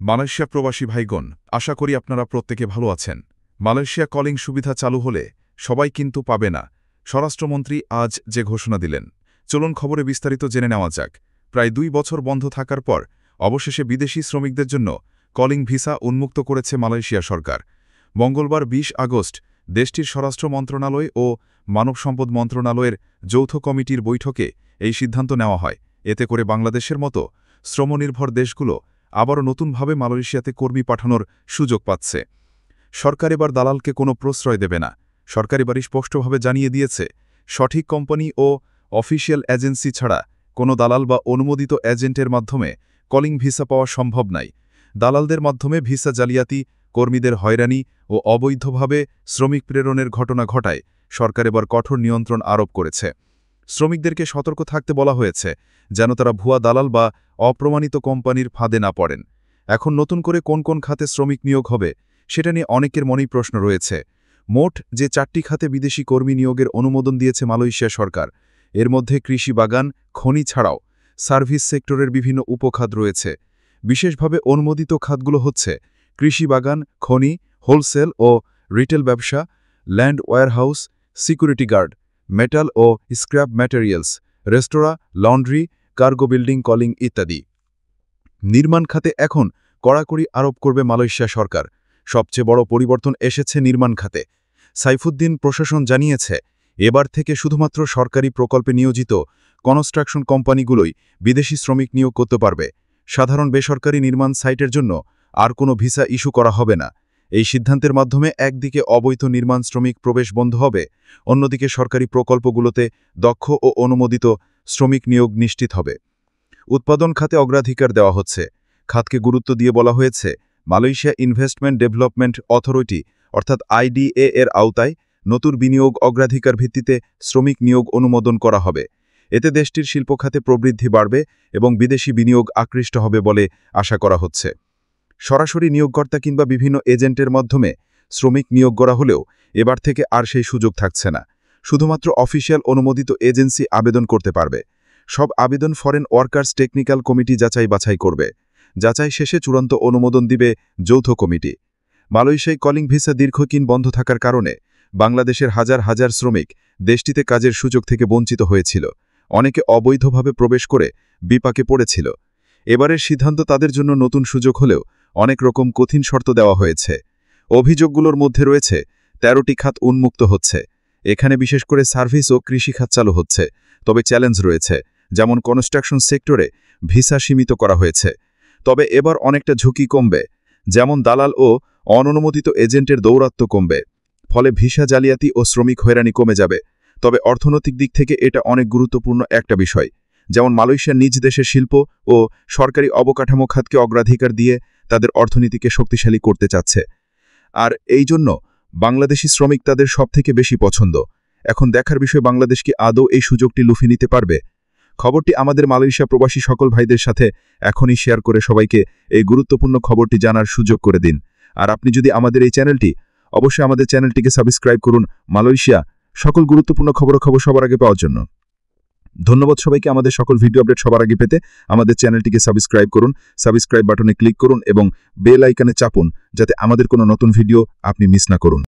Malaysia প্রবাসী ভাইগণ, আশা করি আপনারা প্রত্যেকে ভালো আছেন। মালয়েশিয়া কলিং সুবিধা চালু হলে সবাই কিন্তু পাবে না। স্বরাষ্ট্রমন্ত্রী আজ যে ঘোষণা দিলেন, চলুন খবরে বিস্তারিত জেনে নেওয়া যাক। প্রায় 2 বছর বন্ধ থাকার পর অবশেষে বিদেশি শ্রমিকদের জন্য কলিং ভিসা উন্মুক্ত করেছে মালয়েশিয়া সরকার। মঙ্গলবার 20 আগস্ট দেশটির স্বরাষ্ট্র মন্ত্রণালয় ও মানব সম্পদ মন্ত্রণালয়ের যৌথ কমিটির বৈঠকে এই সিদ্ধান্ত নেওয়া হয়। এতে করে বাংলাদেশের মতো শ্রমনির্ভর দেশগুলো আবারও নতুনভাবে মালয়েশিয়াতে কর্মী পাঠানোর সুযোগ পাচ্ছে। সরকার এবার দালালকে কোনো প্রশ্রয় দেবে না। সরকার এবারই স্পষ্টভাবে জানিয়ে দিয়েছে, সঠিক কোম্পানি ও অফিসিয়াল এজেন্সি ছাড়া কোনো দালাল বা অনুমোদিত এজেন্টের মাধ্যমে কলিং ভিসা পাওয়া সম্ভব নাই। দালালদের মাধ্যমে ভিসা জালিয়াতি, কর্মীদের হয়রানি ও অবৈধভাবে শ্রমিক প্রেরণের ঘটনা ঘটায় সরকার এবার কঠোর নিয়ন্ত্রণ আরোপ করেছে। শ্রমিকদেরকে সতর্ক থাকতে বলা হয়েছে, যেন তারা ভুয়া দালাল বা অপ্রমাণিত কোম্পানির ফাঁদে না পড়েন। এখন নতুন করে কোন কোন খাতে শ্রমিক নিয়োগ হবে, সেটা নিয়ে অনেকের মনেই প্রশ্ন রয়েছে। মোট যে 4টি খাতে বিদেশি কর্মী নিয়োগের অনুমোদন দিয়েছে মালয়েশিয়া সরকার, এর মধ্যে কৃষি, বাগান, খনি ছাড়াও সার্ভিস সেক্টরের বিভিন্ন উপখাত রয়েছে। বিশেষভাবে অনুমোদিত খাতগুলো হচ্ছে কৃষি, বাগান, খনি, হোলসেল ও রিটেল ব্যবসা, land warehouse, security guard, metal ও scrap materials, restaurant, laundry, cargo building, calling ইত্যাদি। নির্মাণ খাতে এখন কড়াকড়ি আরোপ করবে মালয়েশিয়া সরকার। সবচেয়ে বড় পরিবর্তন এসেছে নির্মাণ খাতে। সাইফুদ্দিন প্রশাসন জানিয়েছে, এবার থেকে শুধুমাত্র সরকারি প্রকল্পে নিয়োজিত কনস্ট্রাকশন কোম্পানিগুলোই বিদেশি শ্রমিক নিয়োগ করতে পারবে। সাধারণ বেসরকারি নির্মাণ সাইটের জন্য আর কোনো ভিসা ইস্যু করা হবে না। এই সিদ্ধান্তের মাধ্যমে একদিকে অবৈধ নির্মাণ শ্রমিক প্রবেশ বন্ধ হবে, অন্যদিকে সরকারি প্রকল্পগুলোতে দক্ষ ও অনুমোদিত শ্রমিক নিয়োগ নিশ্চিত হবে। উৎপাদন খাতে অগ্রাধিকার দেওয়া হচ্ছে। খাতকে গুরুত্ব দিয়ে বলা হয়েছে, মালয়েশিয়া ইনভেস্টমেন্ট ডেভেলপমেন্ট অথরিটি অর্থাৎ IDA এর আওতায় নতুন বিনিয়োগ অগ্রাধিকার ভিত্তিতে শ্রমিক নিয়োগ অনুমোদন করা হবে। এতে দেশটির শিল্প খাতে প্রবৃদ্ধি বাড়বে এবং বিদেশি বিনিয়োগ আকৃষ্ট হবে বলে আশা করা হচ্ছে। সরাসরি নিয়োগকর্তা কিংবা বিভিন্ন এজেন্টের মাধ্যমে শ্রমিক নিয়োগ করা হলেও এবার থেকে আর সেই সুযোগ থাকছে না। শুধুমাত্র অফিসিয়াল অনুমোদিত এজেন্সি আবেদন করতে পারবে। সব আবেদন ফরেন ওয়ার্কার্স টেকনিক্যাল কমিটি যাচাই বাছাই করবে। যাচাই শেষে চূড়ান্ত অনুমোদন দিবে যৌথ কমিটি। মালয়েশিয়ায় কলিং ভিসা দীর্ঘদিন বন্ধ থাকার কারণে বাংলাদেশের হাজার হাজার শ্রমিক দেশটিতে কাজের সুযোগ থেকে বঞ্চিত হয়েছিল। অনেকে অবৈধভাবে প্রবেশ করে বিপাকে পড়েছিল। এবারের সিদ্ধান্ত তাদের জন্য নতুন সুযোগ হলেও অনেক রকম কঠিন শর্ত দেওয়া হয়েছে। অভিযোগগুলোর মধ্যে রয়েছে 13টি খাত উন্মুক্ত হচ্ছে। এখানে বিশেষ করে সার্ভিস ও কৃষি খাত চালু হচ্ছে। তবে চ্যালেঞ্জ রয়েছে, যেমন কনস্ট্রাকশন সেক্টরে ভিসা সীমিত করা হয়েছে। তবে এবার অনেকটা ঝুঁকি কমবে, যেমন দালাল ও অননুমোদিত এজেন্টের দৌরাত্ম্য কমবে। ফলে ভিসা জালিয়াতি ও শ্রমিক হয়রানি কমে যাবে। তবে অর্থনৈতিক দিক থেকে এটা অনেক গুরুত্বপূর্ণ একটা বিষয়। যেমন মালয়েশিয়া নিজ দেশের শিল্প ও সরকারি অবকাঠামো খাতকে অগ্রাধিকার দিয়ে তাদের অর্থনীতিকে শক্তিশালী করতে চাচ্ছে। আর এই জন্য বাংলাদেশি শ্রমিক তাদের সবথেকে বেশি পছন্দ। এখন দেখার বিষয়, বাংলাদেশ কি আদৌ এই সুযোগটি লুফে নিতে পারবে। খবরটি আমাদের মালয়েশিয়া প্রবাসী সকল ভাইদের সাথে এখনই শেয়ার করে সবাইকে এই গুরুত্বপূর্ণ খবরটি জানার সুযোগ করে দিন। আর আপনি যদি আমাদের এই চ্যানেলটি, অবশ্যই আমাদের চ্যানেলটিকে সাবস্ক্রাইব করুন মালয়েশিয়া সকল গুরুত্বপূর্ণ খবর সবার আগে পাওয়ার জন্য। ধন্যবাদ সবাইকে। আমাদের সকল ভিডিও আপডেট সবার আগে পেতে আমাদের চ্যানেলটিকে সাবস্ক্রাইব করুন, সাবস্ক্রাইব বাটনে ক্লিক করুন এবং বেল আইকনে চাপুন, যাতে আমাদের কোনো নতুন ভিডিও আপনি মিস না করুন।